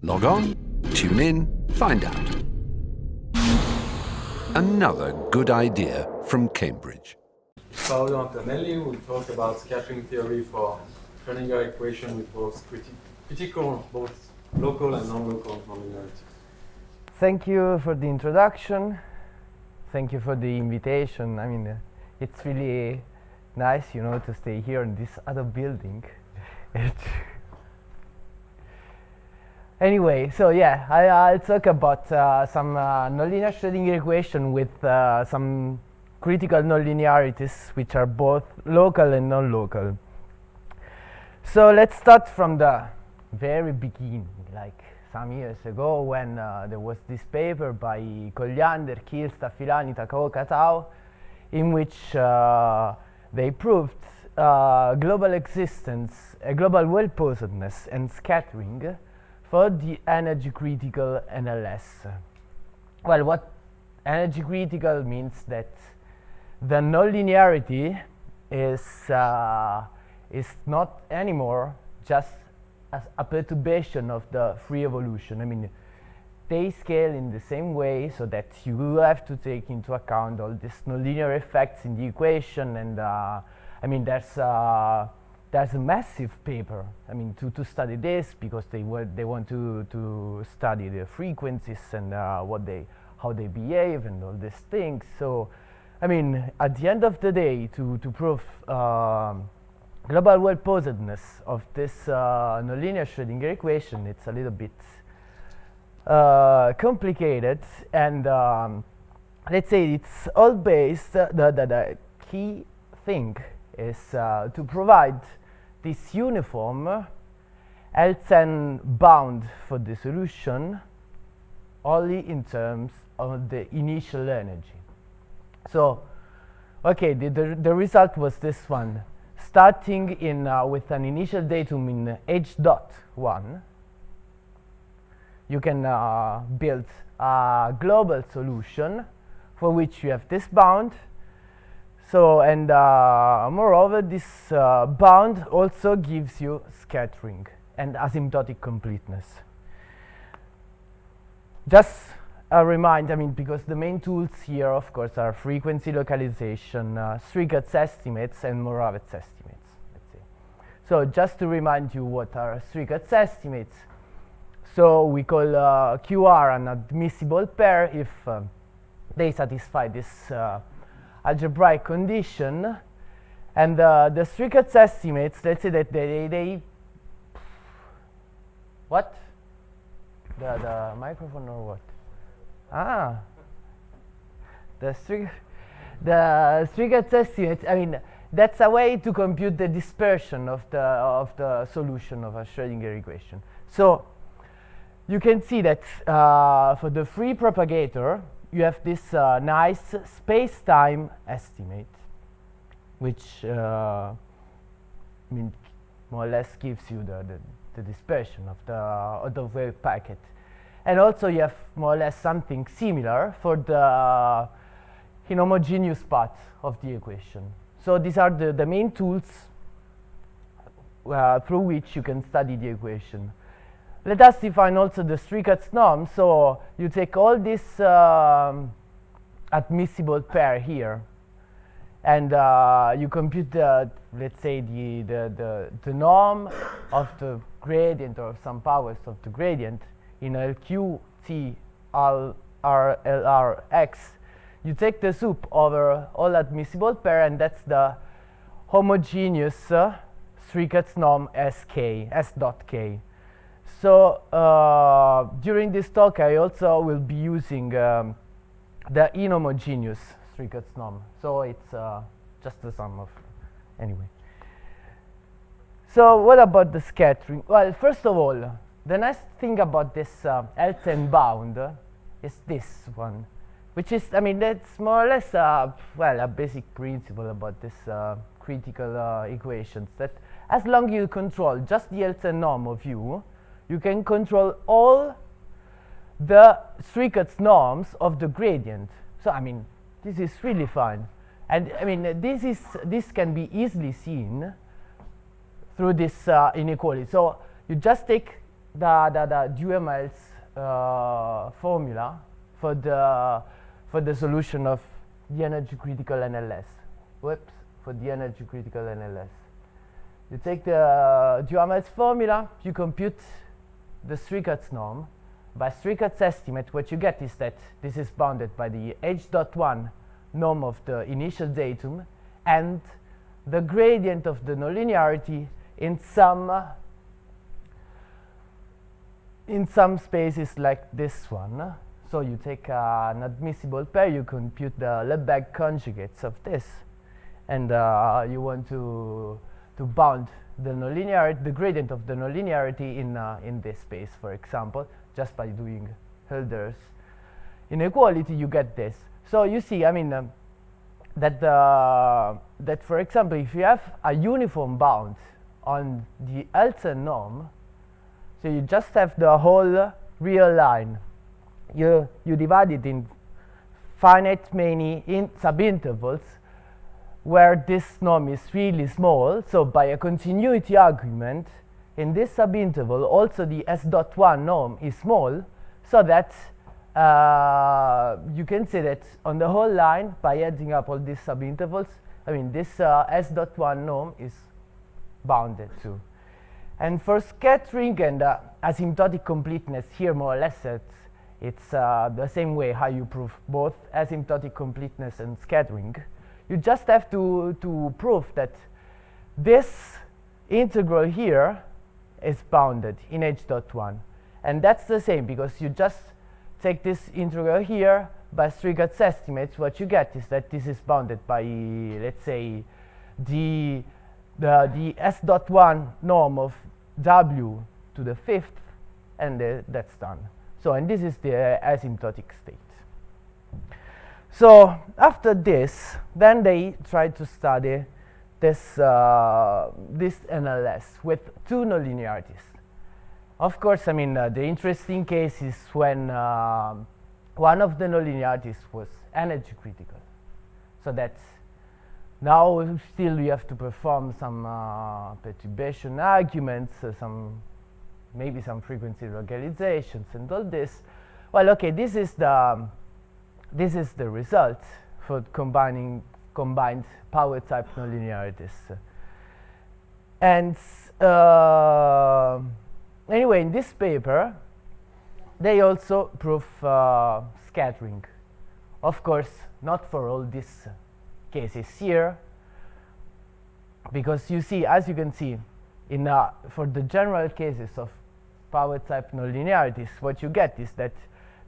Log on, tune in, find out. Another good idea from Cambridge. Paolo Antonelli will talk about scattering theory for Schrödinger equation with both critical, both local and non-local nonlinearity. Thank you for the introduction. Thank you for the invitation. I mean, it's really nice, to stay here in this other building. Anyway, so yeah, I'll talk about some nonlinear Schrödinger equation with some critical nonlinearities, which are both local and non-local. So let's start from the very beginning, like some years ago, when there was this paper by Colliander, Kiel, Staffilani, Takaoka, Tao, in which they proved global existence, global well-posedness and scattering for the energy critical NLS. Well, what energy critical means that the nonlinearity is not anymore just as a perturbation of the free evolution. I mean, they scale in the same way, so that you have to take into account all these nonlinear effects in the equation. And I mean, there's a massive paper, I mean, to study this, because they want to study the frequencies and how they behave and all these things. So, I mean, at the end of the day, to prove global well-posedness of this nonlinear Schrödinger equation, it's a little bit complicated, and let's say it's all based, the key thing is to provide this uniform L10 bound for the solution only in terms of the initial energy. So, okay, the result was this one. Starting in with an initial datum in h dot 1, you can build a global solution for which you have this bound. So, and moreover, this bound also gives you scattering and asymptotic completeness. Just a reminder, I mean, because the main tools here, of course, are frequency localization, Strickatz estimates, and Moravec estimates, let's say. So, just to remind you what are Strickatz estimates. So, we call QR an admissible pair if they satisfy this algebraic condition, and the Strickatz estimates, let's say that they what? The microphone or what? Ah, the Strickatz estimates, I mean, that's a way to compute the dispersion of the solution of a Schrödinger equation. So you can see that for the free propagator, you have this nice space-time estimate, which I mean, more or less gives you the dispersion of the out-of-wave packet. And also you have more or less something similar for the inhomogeneous part of the equation. So these are the main tools through which you can study the equation. Let us define also the Strickatz norm. So you take all this admissible pair here, and you compute let's say the norm of the gradient, or some powers of the gradient in LQ T R L R X. You take the sup over all admissible pair, and that's the homogeneous Strickatz norm S dot K. So during this talk, I also will be using the inhomogeneous Strickatz norm. So it's just the sum of, anyway. So what about the scattering? Well, first of all, the nice thing about this L10 bound is this one, which is, I mean, that's more or less well, a basic principle about this critical equations, that as long as you control just the L10 norm of U, you can control all the Strickatz norms of the gradient. So, I mean, this is really fun. And I mean, this can be easily seen through this inequality. So you just take the Duhamel's formula for the solution of the energy critical NLS. Whoops, for the energy critical NLS. You take the Duhamel's formula, you compute the Strickatz norm. By Strickatz estimate, what you get is that this is bounded by the h.1 norm of the initial datum and the gradient of the nonlinearity in some spaces like this one. So you take an admissible pair, you compute the Lebesgue conjugates of this, and you want to bound the nonlinearity, the gradient of the nonlinearity in this space, for example, just by doing Hölder's inequality, you get this. So you see, I mean, that for example, if you have a uniform bound on the Elsen norm, so you just have the whole real line. You divide it in finite many subintervals where this norm is really small. So by a continuity argument, in this subinterval, also the S.1 norm is small, so that you can say that on the whole line, by adding up all these subintervals, I mean, this S.1 norm is bounded too. And for scattering and asymptotic completeness, here more or less it's the same way how you prove both asymptotic completeness and scattering. You just have to prove that this integral here is bounded in h.1. And that's the same, because you just take this integral here by Strickatz estimates. What you get is that this is bounded by, let's say, the S.1 norm of W to the fifth, and that's done. So, and this is the asymptotic state. So after this, then they tried to study this NLS with two nonlinearities. Of course, I mean, the interesting case is when one of the nonlinearities was energy critical. So that's now still we have to perform some perturbation arguments, maybe some frequency localizations and all this. Well, okay, this is the result for combined power type nonlinearities. And anyway, in this paper, they also prove scattering. Of course, not for all these cases here, because you see, as you can see, for the general cases of power type nonlinearities, what you get is that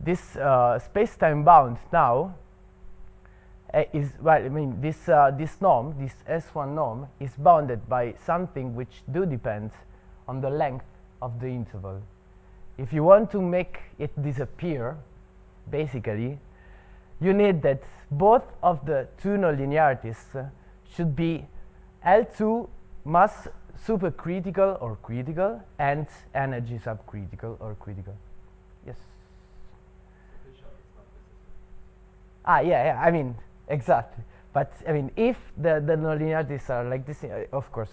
this space-time bound now is, well, I mean, this norm, this S1 norm, is bounded by something which do depend on the length of the interval. If you want to make it disappear, basically, you need that both of the two nonlinearities should be L2 mass supercritical or critical and energy subcritical or critical. Yes? Yeah, I mean, exactly. But, I mean, if the nonlinearities are like this, of course.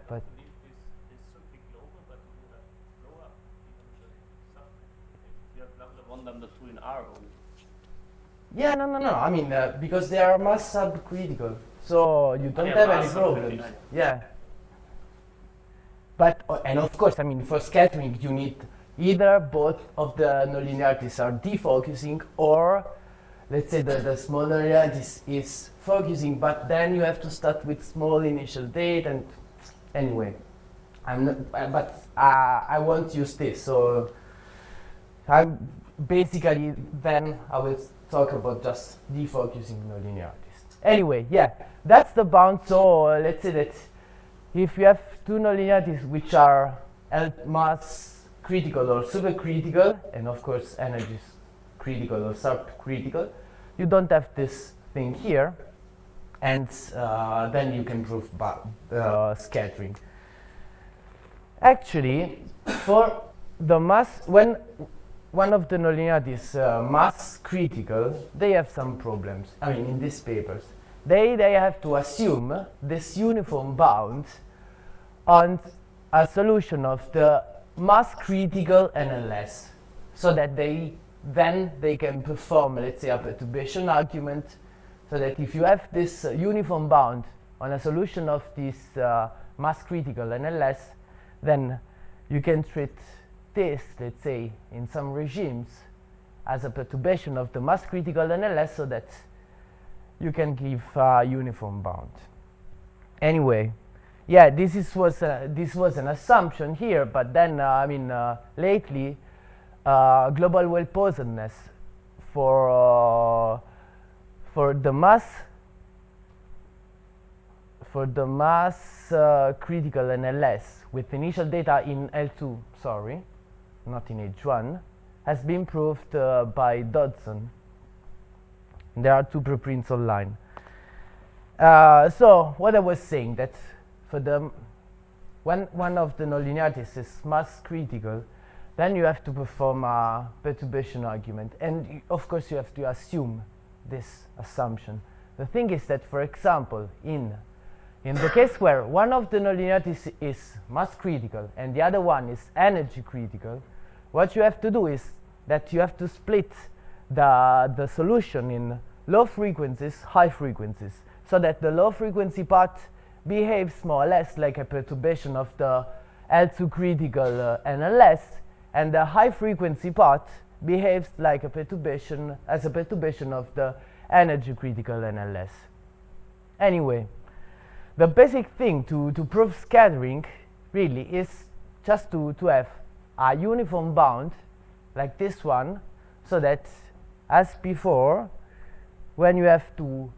But yeah, no. I mean, because they are mass subcritical, so you don't have any problems. Yeah. But and of course, I mean, for scattering, you need either both of the nonlinearities are defocusing, or let's say the small nonlinearity is focusing, but then you have to start with small initial date. And anyway, I won't use this. So I'm basically then I will talk about just defocusing nonlinearities. Anyway, yeah, that's the bound. So let's say that if you have two nonlinearities which are mass critical or supercritical, and of course energy is critical or subcritical, you don't have this thing here, and then you can prove scattering. Actually, for the mass, when one of the nonlinearities is mass critical, they have some problems. I mean, in these papers, they have to assume this uniform bound on a solution of the mass critical NLS, so that they can perform, let's say, a perturbation argument, so that if you have this uniform bound on a solution of this mass critical NLS, then you can treat this, let's say, in some regimes as a perturbation of the mass critical NLS, so that you can give a uniform bound. Anyway, yeah, this was an assumption here, but then lately global well-posedness for the mass critical NLS with initial data in L2, sorry, not in H1, has been proved by Dodson. There are 2 preprints online. So what I was saying, that for the when one of the nonlinearities is mass critical, then you have to perform a perturbation argument, and of course you have to assume this assumption. The thing is that, for example, in the case where one of the nonlinearities is mass critical and the other one is energy critical, what you have to do is that you have to split the solution in low frequencies, high frequencies, so that the low frequency part behaves more or less like a perturbation of the L2 critical NLS, and the high frequency part behaves like a perturbation of the energy critical NLS. Anyway, the basic thing to prove scattering really is just to have a uniform bound like this one, so that, as before, when you have to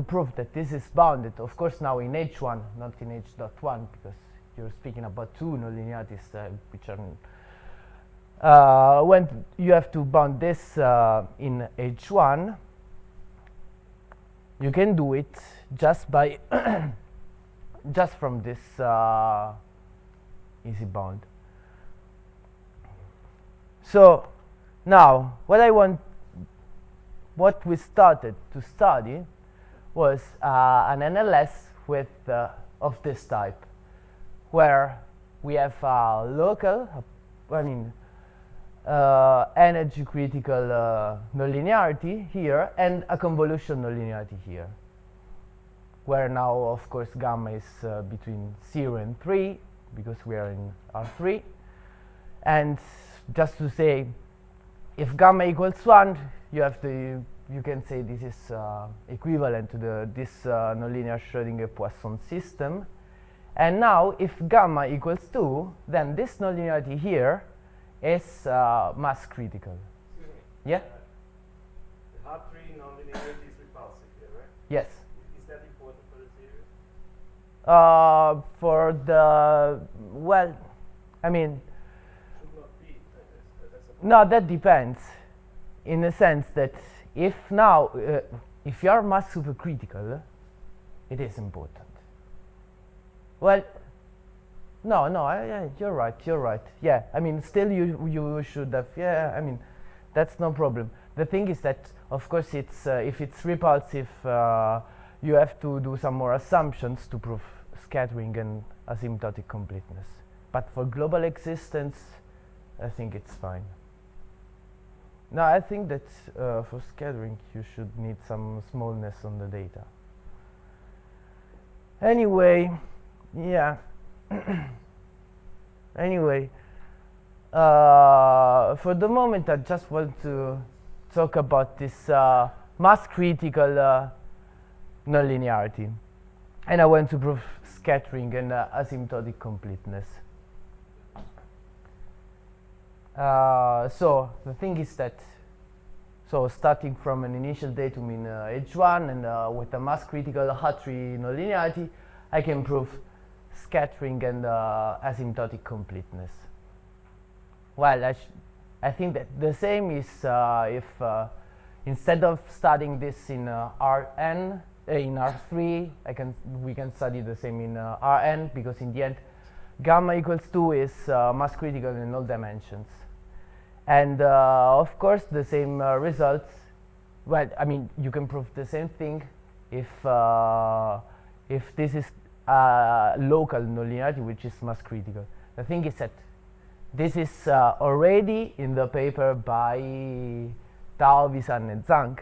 prove that this is bounded, of course now in H1, not in H.1, because you're speaking about 2 nonlinearities which are when you have to bound this in H1, you can do it just by just from this easy bound. So now what we started to study was an NLS with of this type, where we have a local, energy critical nonlinearity here and a convolution nonlinearity here, where now of course gamma is between 0 and 3 because we are in R3. And just to say, if gamma equals 1, you can say this is equivalent to this nonlinear Schrödinger Poisson system. And now if gamma equals 2, then this nonlinearity here is mass critical. Excuse me. Yeah? The Hartree nonlinearity is repulsive here, right? Yes. Is that important for the theory? For the, well, I mean, Should not be. That's a no, that depends, in the sense that if now, if you are mass supercritical, it is important. Well, no, you're right. Yeah, I mean, still you should have, yeah, I mean, that's no problem. The thing is that, of course, it's if it's repulsive, you have to do some more assumptions to prove scattering and asymptotic completeness. But for global existence, I think it's fine. No, I think that for scattering, you should need some smallness on the data. Anyway, yeah. Anyway, for the moment, I just want to talk about this mass critical nonlinearity, and I want to prove scattering and asymptotic completeness. So the thing is that, so starting from an initial datum in H1 and with a mass critical Hartree nonlinearity, I can prove scattering and asymptotic completeness. Well, I think that the same is if instead of studying this in Rn in R3, we can study the same in Rn, because in the end, gamma equals 2 is mass critical in all dimensions. And of course, the same results. Well, I mean, you can prove the same thing if this is local nonlinearity which is mass critical. The thing is that this is already in the paper by Tao, Visan and Zhang,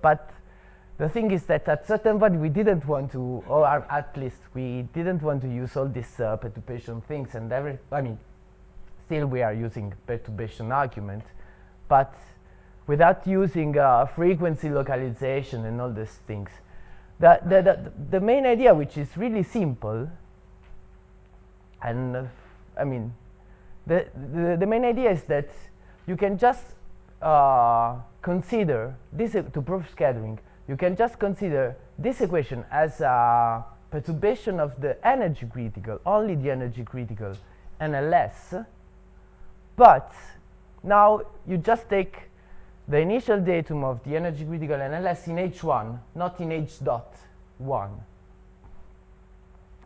but the thing is that at certain point we didn't want to, or at least we didn't want to use all these perturbation things and still we are using perturbation argument, but without using frequency localization and all these things. The main idea, which is really simple, and the main idea is that you can just consider this to prove scattering. You can just consider this equation as a perturbation of the energy critical, only the energy critical, NLS. But now you just take the initial datum of the energy critical NLS in H1, not in H dot 1.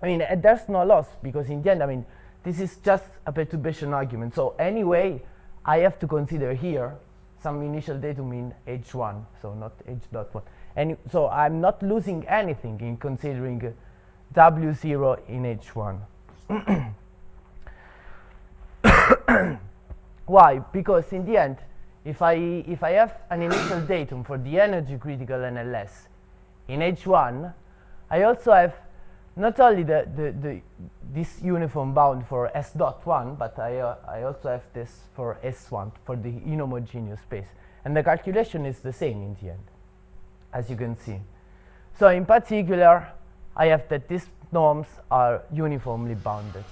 There's no loss because in the end, this is just a perturbation argument. So anyway, I have to consider here some initial datum in H1, so not H dot 1. And so I'm not losing anything in considering W0 in H1. Why? Because in the end, if I have an initial datum for the energy critical NLS in H1, I also have not only this uniform bound for S dot 1, but I also have this for S1 for the inhomogeneous space, and the calculation is the same in the end, as you can see. So in particular, I have that these norms are uniformly bounded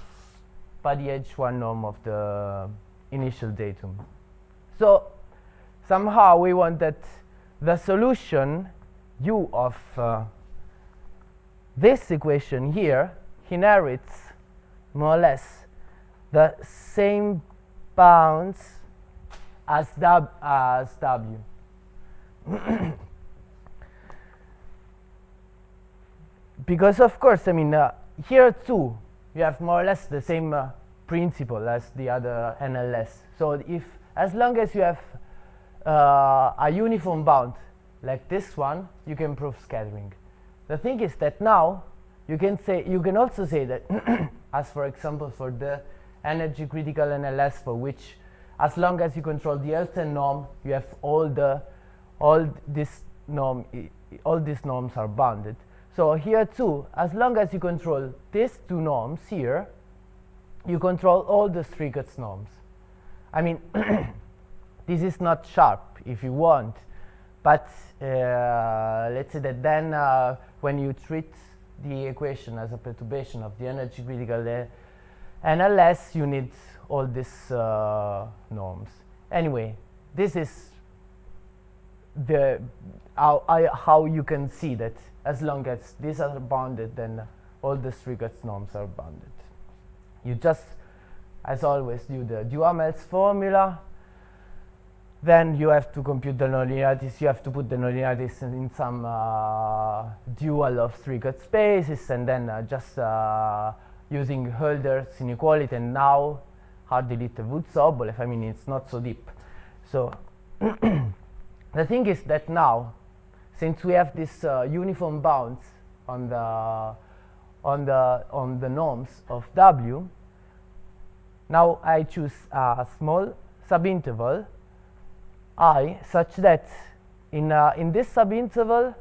by the H1 norm of the initial datum. So somehow we want that the solution U of this equation here inherits more or less the same bounds as W. Because of course, here too, you have more or less the same principle as the other NLS. So if, as long as you have a uniform bound like this one, you can prove scattering. The thing is that now you can also say that as for example for the energy critical NLS, for which as long as you control the Elsen norm, you have all these norms are bounded. So here too, as long as you control these two norms here, you control all the Strickers norms. This is not sharp if you want, but let's say that then when you treat the equation as a perturbation of the energy critical NLS, you need all these norms. Anyway, this is how you can see that as long as these are bounded, then all the Strickers norms are bounded. You just, as always, do the Duhamel's formula. Then you have to compute the nonlinearities. You have to put the nonlinearities in some dual of Strickers spaces, and then just using Hölder's inequality, and now hard delete Wurtz-Sobolev. It's not so deep. So the thing is that now, since we have this uniform bounds on the norms of W, now I choose a small subinterval I, such that in this subinterval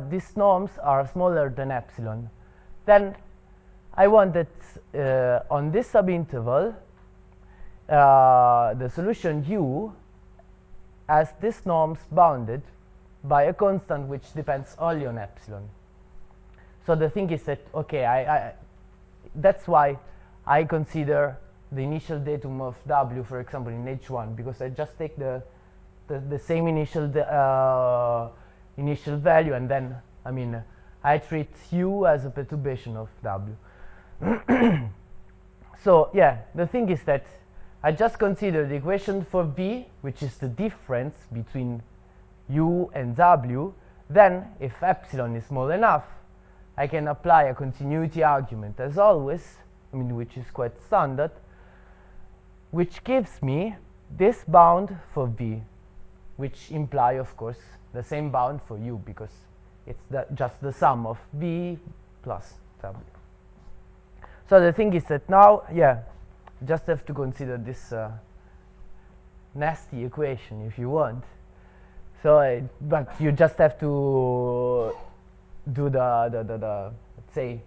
these norms are smaller than epsilon. Then I want that on this subinterval the solution U has these norms bounded by a constant which depends only on epsilon. So the thing is that, okay, that's why I consider the initial datum of W, for example, in H1, because I just take the same initial value, and then I treat U as a perturbation of W. So yeah, the thing is that I just consider the equation for V, which is the difference between U and W. Then if epsilon is small enough, I can apply a continuity argument as always, which is quite standard, which gives me this bound for V, which imply, of course, the same bound for U, because it's just the sum of V plus W. So the thing is that now, yeah, just have to consider this nasty equation if you want. So, but you just have to do the let's say,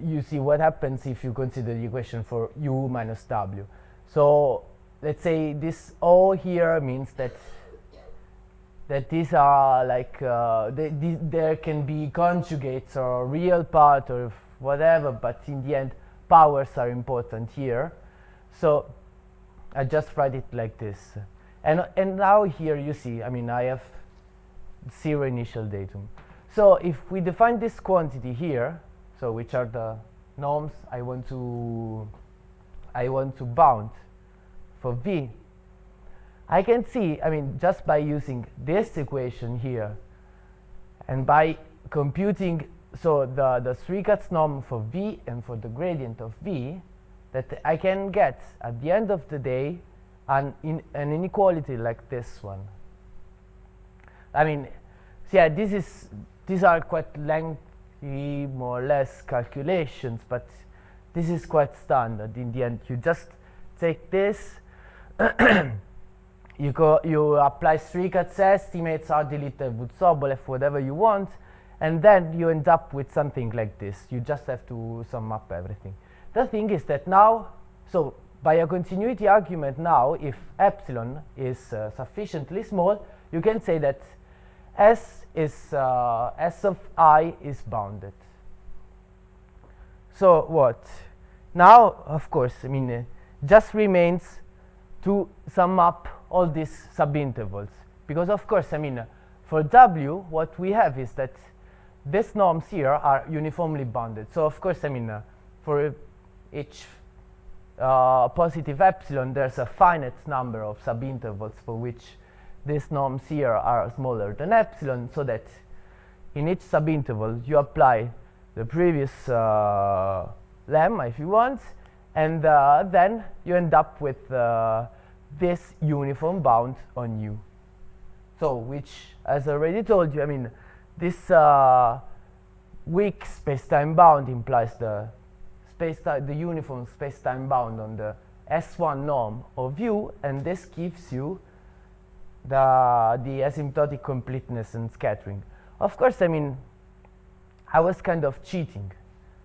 you see what happens if you consider the equation for u minus w. So let's say this O here means that these are like there can be conjugates or real part or whatever, but in the end powers are important here. So I just write it like this, and now here you see, I mean, I have 0 initial datum. So if we define this quantity here, so which are the norms I want to bound for V, I can see, I mean, just by using this equation here and by computing, so the Srikat's norm for V and for the gradient of V, that I can get at the end of the day an inequality like this one. I mean, so yeah, these are quite lengthy, more or less, calculations, but this is quite standard. In the end, you just take this, you apply Srikat's estimates, Ardilita, Sobolev, whatever you want, and then you end up with something like this. You just have to sum up everything. The thing is that now, so by a continuity argument now, if epsilon is sufficiently small, you can say that S of I is bounded. So what? Now, of course, I mean, just remains to sum up all these subintervals, because of course, I mean, for W, what we have is that these norms here are uniformly bounded. So of course, I mean, for each positive epsilon, there's a finite number of subintervals for which these norms here are smaller than epsilon, so that in each subinterval you apply the previous lemma if you want, and then you end up with this uniform bound on U. So, which, as I already told you, I mean, this weak space-time bound implies the uniform space-time bound on the S1 norm of U, and this gives you the asymptotic completeness and scattering. Of course, I mean, I was kind of cheating,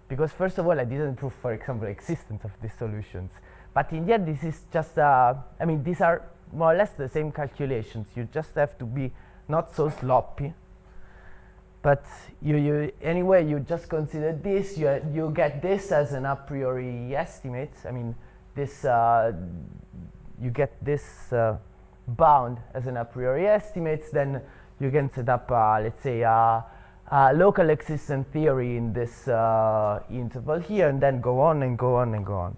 because first of all, I didn't prove, for example, existence of these solutions. But in the end, this is just, I mean, these are more or less the same calculations. You just have to be not so sloppy. But anyway, you just consider this. You get this as an a priori estimate. I mean, this you get this bound as an a priori estimate. Then you can set up, let's say, a local existence theory in this interval here, and then go on and go on and go on.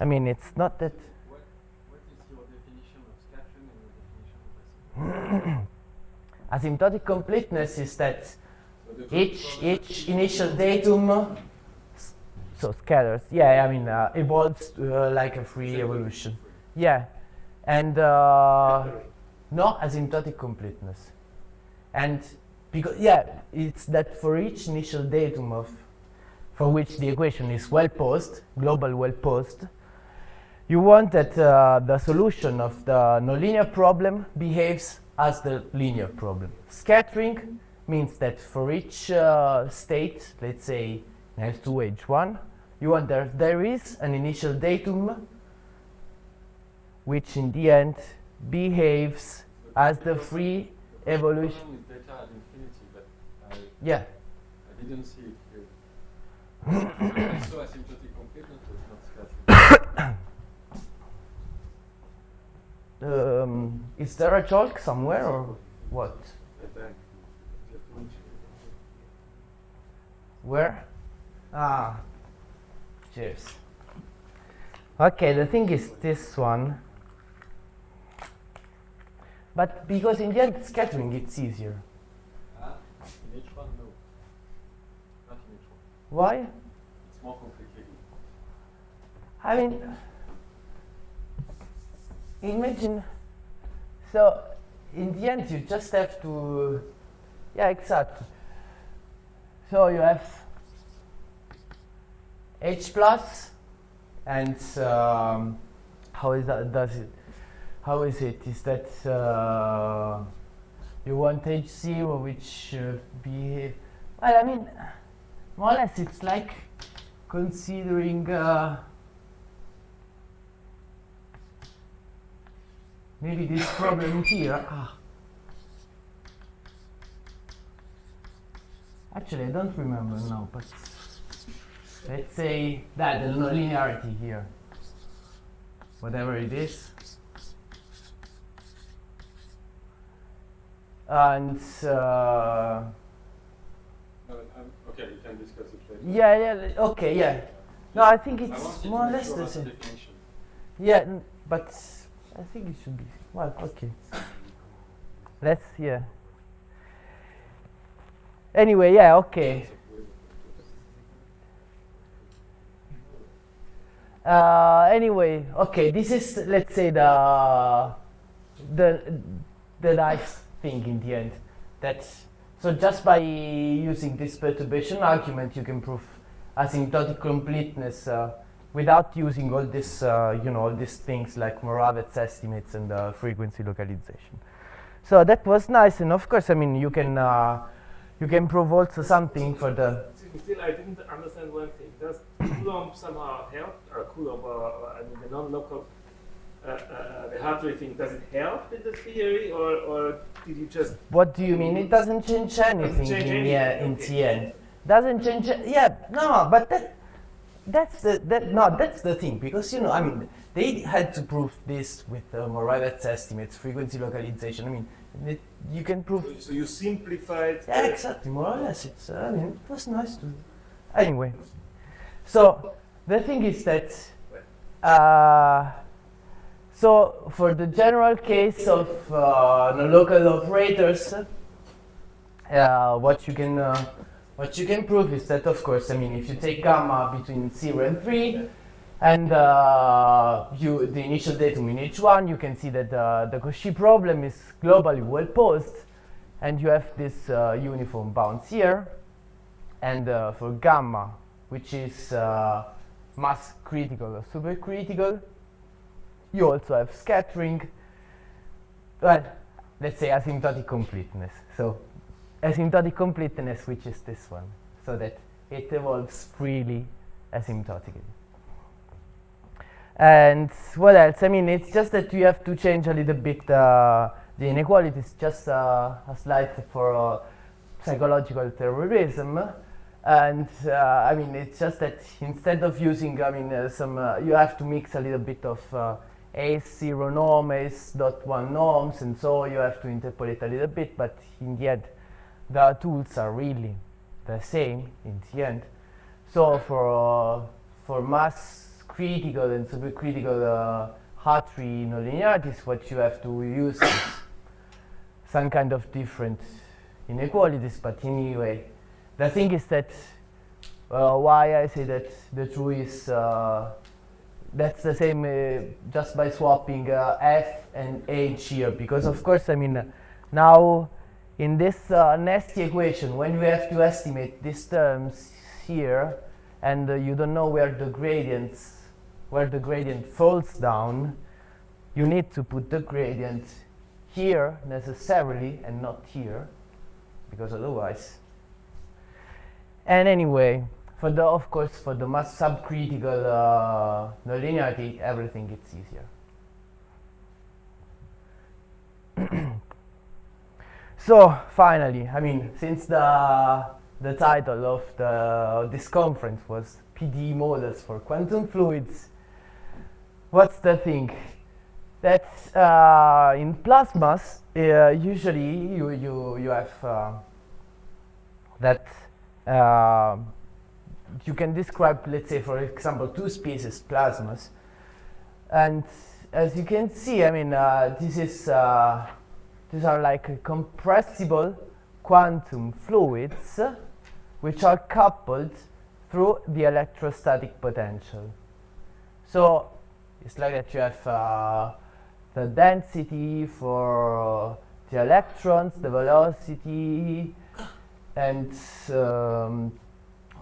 I mean, it's not that. What is your definition of scattering and your definition of asymptotic completeness is that each initial datum, so scatters, yeah, I mean, evolves like a free evolution. Yeah, and no asymptotic completeness. And because, yeah, it's that for each initial datum for which the equation is well posed, global well posed, you want that the solution of the nonlinear problem behaves as the linear problem. Scattering means that for each state, let's say L2, H1, you want there is an initial datum which in the end behaves as the free evolution. with data at infinity, but Yeah. I didn't see it here. So asymptotic completeness was not scattering. Is there a chalk somewhere or what? Where? Ah, cheers. Okay, the thing is this one. But because in the end scattering it's easier. In H1, no. Not in H1. Why? It's more complicated. I mean, imagine, so in the end you just have to, yeah, exactly. So you have H plus, and how is that? How is it? Is that you want H0 which behave? Well, I mean, more or less it's like considering maybe this problem here. Actually, I don't remember now, but let's say that the nonlinearity here, whatever it is, and Okay, we can discuss it later. yeah, okay, yeah. No, I think it's more or less the same. Yeah, but I think it should be. Well, okay. Let's, yeah. Anyway, yeah, okay. Anyway, okay. This is, let's say, the nice thing in the end. So just by using this perturbation argument, you can prove asymptotic completeness without using all this, all these things like Moravec's estimates and frequency localization. So that was nice, and of course, I mean, you can prove also something for the. Still, I didn't understand one thing. Does Coulomb somehow help, or Coulomb, I mean, the non-local, the Hartree thing, does it help with the theory, or did you just? What do you mean? It doesn't change anything in the end. Doesn't change. Yeah, no, but that's the thing, because I mean, they had to prove this with Moravec's estimates, frequency localization. I mean, you can prove. So you simplified. Yeah, exactly. More or less, it's. I mean, it was nice to. Anyway, so the thing is that. So for the general case of non-local operators, what you can prove is that, of course, I mean, if you take gamma between 0 and 3, and the initial datum in H1, you can see that the Cauchy problem is globally well posed, and you have this uniform bounds here. And for gamma, which is mass critical or supercritical, you also have scattering. Well, let's say asymptotic completeness. So asymptotic completeness, which is this one, so that it evolves freely asymptotically. And what else? I mean, it's just that you have to change a little bit the inequalities, just a slight for psychological terrorism. And I mean, it's just that instead of using, I mean, you have to mix a little bit of ACE0 norm, ACE.1 norms, and so you have to interpolate a little bit, but in the end, the tools are really the same in the end. So for mass critical and supercritical Hartree nonlinearities, what you have to use is some kind of different inequalities, but anyway, the thing is that why I say that the true is that's the same just by swapping F and H here, because of course, I mean, now in this nasty equation, when we have to estimate these terms here, and you don't know where the gradient falls down, you need to put the gradient here necessarily and not here, because otherwise. And anyway, of course, for the mass subcritical nonlinearity, everything gets easier. So finally, I mean, since the title of this conference was PDE models for quantum fluids, what's the thing? That in plasmas, usually you have that you can describe, let's say, for example, two species plasmas, and as you can see, I mean, these are like compressible quantum fluids which are coupled through the electrostatic potential. So it's like that you have the density for the electrons, the velocity, and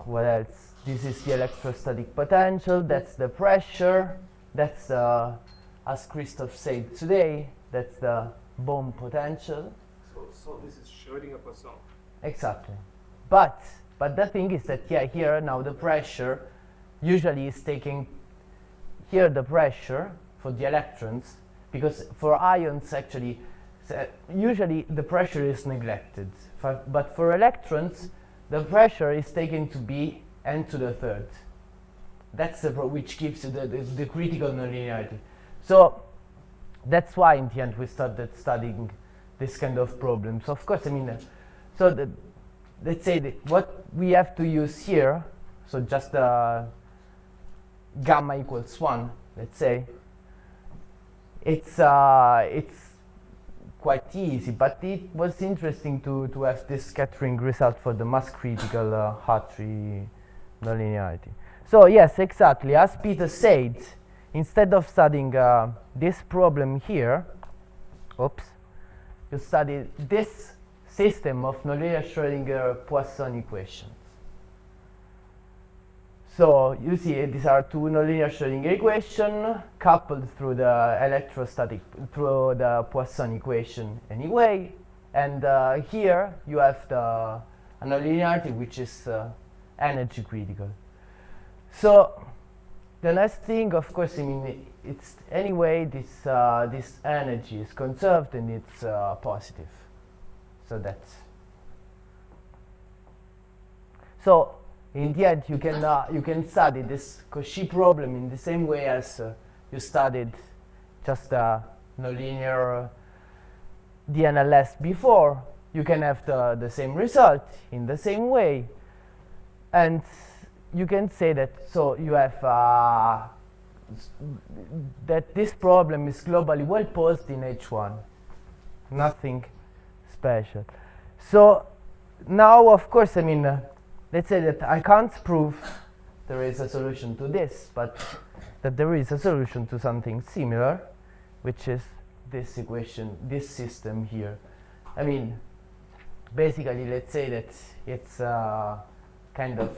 what else? This is the electrostatic potential, that's the pressure, that's as Christoph said today, that's the bomb potential. So this is Schrödinger Poisson. Exactly. But the thing is that here now the pressure usually is taking here the pressure for the electrons, because for ions actually usually the pressure is neglected. But for electrons the pressure is taken to be n to the third. That's which gives you the critical nonlinearity. So that's why in the end we started studying this kind of problems. Of course, I mean, let's say that what we have to use here, so just gamma equals 1, let's say, it's quite easy, but it was interesting to have this scattering result for the mass critical Hartree nonlinearity. So yes, exactly, as Peter said, instead of studying this problem here, you study this system of nonlinear Schrödinger Poisson equations. So you see these are two nonlinear Schrödinger equations coupled through the Poisson equation anyway, and here you have the nonlinearity which is energy critical. So the next thing, of course, I mean, it's anyway this energy is conserved and it's positive. So that's so. In the end, you can study this Cauchy problem in the same way as you studied just nonlinear DNLS before. You can have the same result in the same way, and you can say that. So you have that this problem is globally well posed in H1. Nothing special. So now, of course, I mean. Let's say that I can't prove there is a solution to this, but that there is a solution to something similar, which is this equation, this system here. I mean, basically, let's say that it's kind of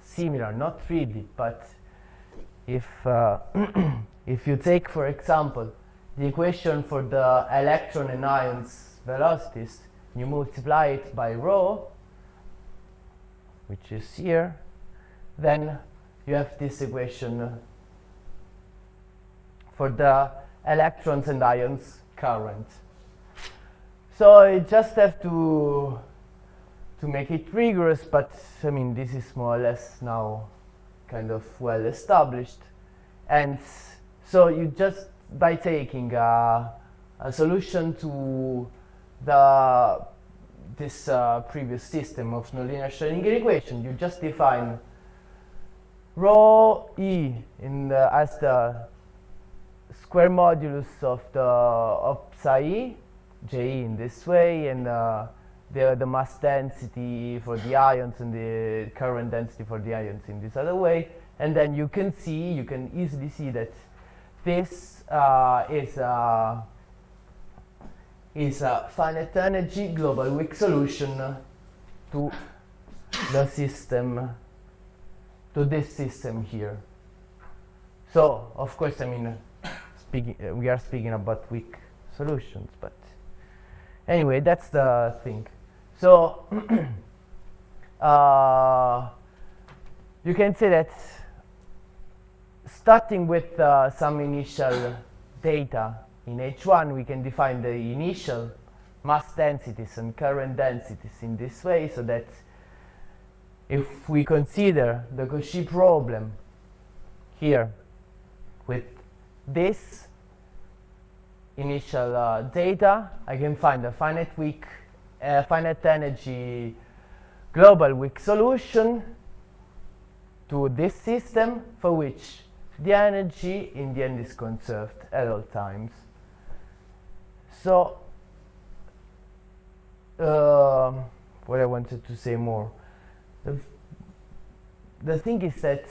similar, not really, but if if you take, for example, the equation for the electron and ions velocities, you multiply it by rho, which is here, then you have this equation for the electrons and ions current. So I just have to make it rigorous, but I mean this is more or less now kind of well established. And so you just by taking a solution to this previous system of nonlinear Schrödinger equation, you just define rho e as the square modulus of psi e, J in this way, and the mass density for the ions and the current density for the ions in this other way, and then you can easily see that this is a finite energy global weak solution to the system, to this system here. So, of course, I mean, we are speaking about weak solutions, but anyway, that's the thing. So, you can say that starting with some initial data in H1, we can define the initial mass densities and current densities in this way, so that if we consider the Cauchy problem here with this initial data, I can find a finite energy global weak solution to this system for which the energy in the end is conserved at all times. So, what I wanted to say more. The thing is that,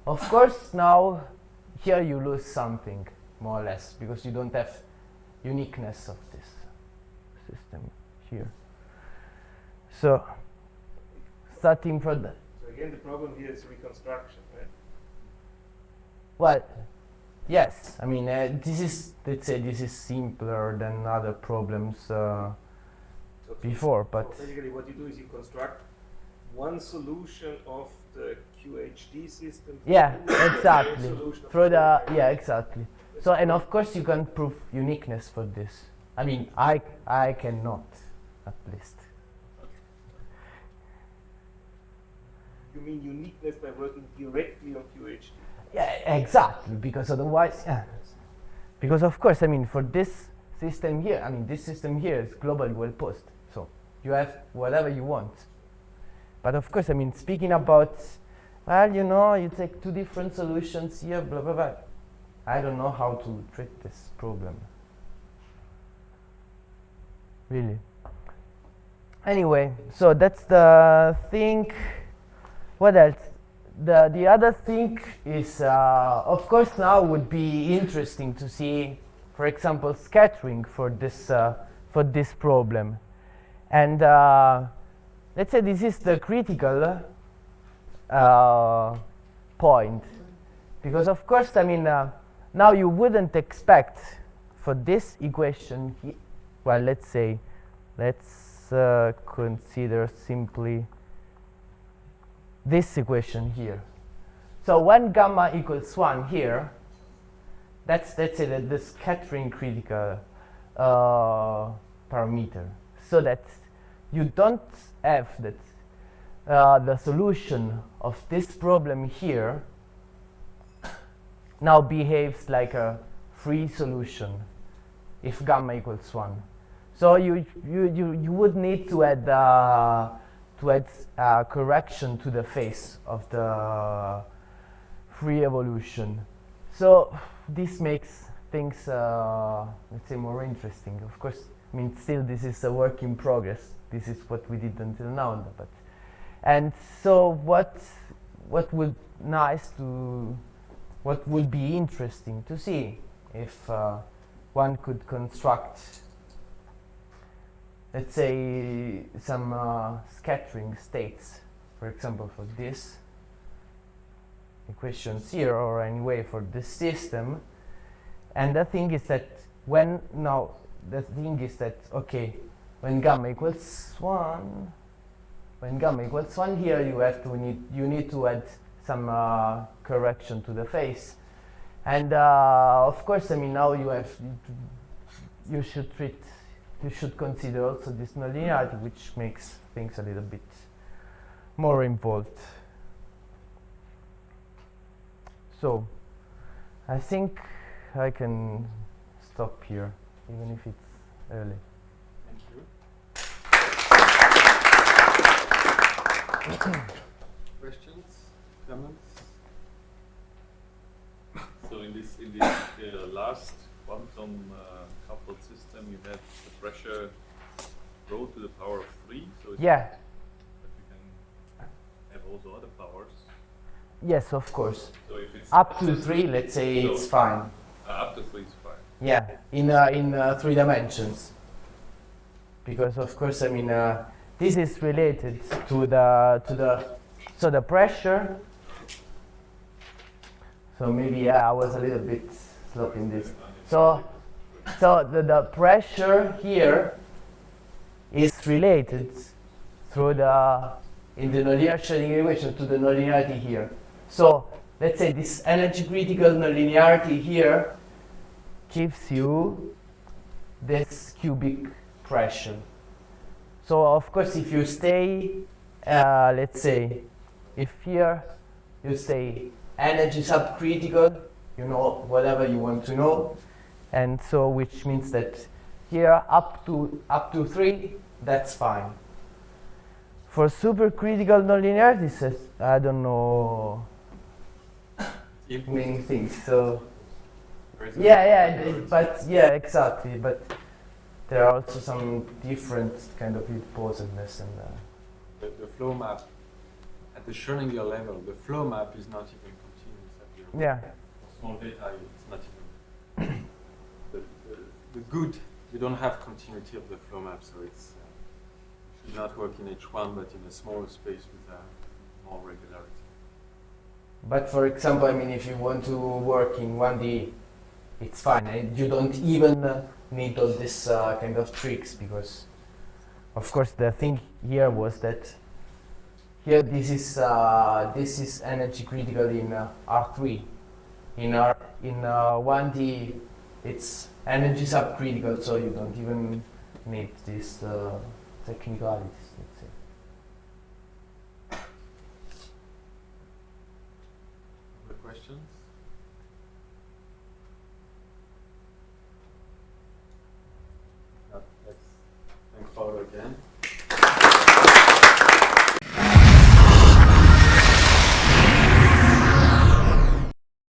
of course, now here you lose something, more or less, because you don't have uniqueness of this system here. So starting from the So again, the problem here is reconstruction, right? well, yes. I mean, this is, let's say, this is simpler than other problems before, but So basically, what you do is you construct one solution of the QHD system. yeah, through the exactly. solution of Through the Schrödinger. yeah, exactly. So, and of course, you can prove uniqueness for this. I mean, I cannot, at least. You mean uniqueness by working directly on QHD? Yeah, exactly. Because otherwise, yeah. Because of course, I mean, for this system here, I mean, this system here is globally well posed. So you have whatever you want. But of course, I mean, speaking about, well, you know, you take two different solutions here, blah blah blah. I don't know how to treat this problem. Really. Anyway, so that's the thing. What else? The other thing is, of course, now would be interesting to see, for example, scattering for this problem, and let's say this is the critical point, because of course, I mean, now you wouldn't expect for this equation. Well, let's consider simply this equation here. So when gamma equals 1 here, let's say that the scattering critical parameter, so that you don't have that the solution of this problem here now behaves like a free solution if gamma equals 1. So you would need to add correction to the face of the free evolution. So this makes things, let's say, more interesting. Of course, I mean, still this is a work in progress. This is what we did until now, but and so what would be interesting to see if one could construct, let's say, some scattering states, for example, for this equations here, or anyway for this system. And the thing is that okay, when gamma equals 1, here you need to add some correction to the face, and of course, I mean, now you should consider also this nonlinearity, which makes things a little bit more involved. So I think I can stop here, even if it's early. Thank you. Questions, comments? So in this last quantum coupled system, you had the pressure rho to the power of 3. So it's Yeah. But you can have also other powers. Yes, of course. So if it's Up to 3, let's say, it's fine. Up to 3 is fine. Yeah, in 3 dimensions. Because of course, I mean, this is related to the pressure. So maybe I was a little bit sloppy in this. So the pressure here is related through in the nonlinear Schrödinger equation to the nonlinearity here. So let's say this energy critical nonlinearity here gives you this cubic pressure. So of course, if you stay, let's say, if here you stay energy subcritical, you know whatever you want to know, and so which means that here up to 3, that's fine. For supercritical nonlinearities, I don't know many things. So yeah, exactly. But there are also some different kind of posedness and The flow map at the Schrödinger level, the flow map is not even continuous at the yeah. small data. It's not even the good. You don't have continuity of the flow map, so it's should not work in H1, but in a smaller space with more regularity. But for example, I mean, if you want to work in 1D, it's fine. You don't even need all this kind of tricks, because, of course, the thing here was that here this is energy critical in R3. In 1D, it's energy subcritical, so you don't even need these technicalities, let's say. Other questions? Let's thank Paolo again.